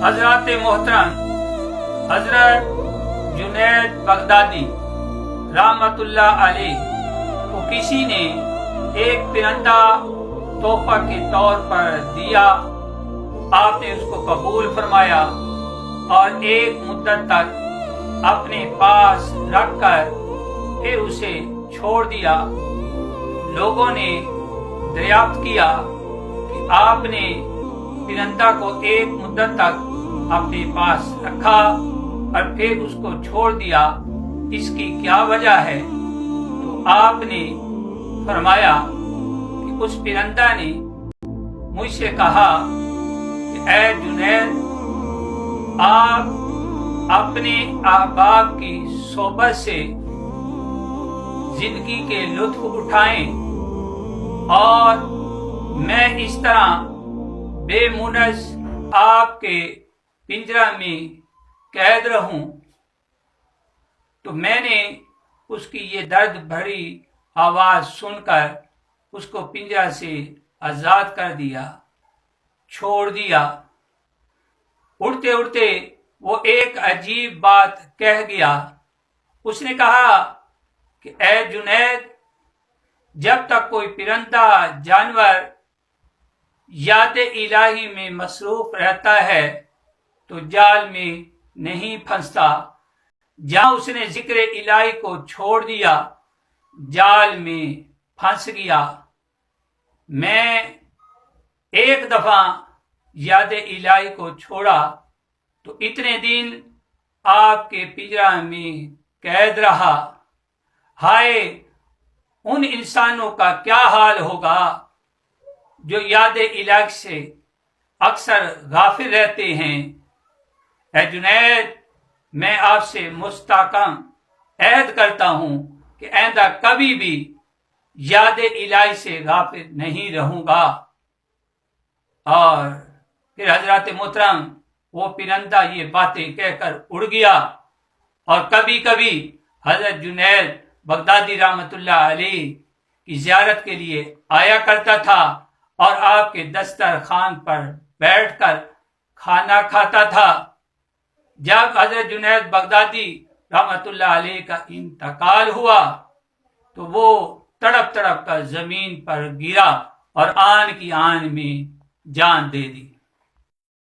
حضرات محترم حضرت جنید بغدادی رحمت اللہ علیہ کو کسی نے ایک پرندہ تحفہ کے طور پر دیا، آپ نے اس کو قبول فرمایا اور ایک مدت تک اپنے پاس رکھ کر پھر اسے چھوڑ دیا۔ لوگوں نے دریافت کیا کہ آپ نے پرندہ کو ایک مدت تک اپنے پاس رکھا اور پھر اس کو چھوڑ دیا، اس کی کیا وجہ ہے؟ تو آپ نے فرمایا کہ اس پرندہ نے مجھ سے کہا کہ اے جنید، آپ اپنے احباب کی صحبت سے زندگی کے لطف اٹھائیں اور میں اس طرح بے منز آپ کے پنجرہ میں قید رہوں۔ تو میں نے اس کی یہ درد بھری آواز سن کر اس کو پنجرہ سے آزاد کر دیا، چھوڑ دیا۔ اڑتے اڑتے وہ ایک عجیب بات کہہ گیا۔ اس نے کہا کہ اے جنید، جب تک کوئی پرندہ جانور یاد الہی میں مصروف رہتا ہے تو جال میں نہیں پھنستا، جہاں اس نے ذکر الہی کو چھوڑ دیا جال میں پھنس گیا۔ میں ایک دفعہ یاد الہی کو چھوڑا تو اتنے دن آپ کے پنجرہ میں قید رہا۔ ہائے ان انسانوں کا کیا حال ہوگا جو یاد الہی سے اکثر غافل رہتے ہیں۔ اے جنید، میں آپ سے مستحکم عہد کرتا ہوں کہ آئندہ کبھی بھی یاد الہی سے غافل نہیں رہوں گا۔ اور پھر حضرات محترم وہ پرندہ یہ باتیں کہہ کر اڑ گیا اور کبھی کبھی حضرت جنید بغدادی رحمت اللہ علیہ کی زیارت کے لیے آیا کرتا تھا اور آپ کے دسترخوان پر بیٹھ کر کھانا کھاتا تھا۔ جب حضرت جنید بغدادی رحمت اللہ علیہ کا انتقال ہوا تو وہ تڑپ تڑپ کر زمین پر گرا اور آن کی آن میں جان دے دی۔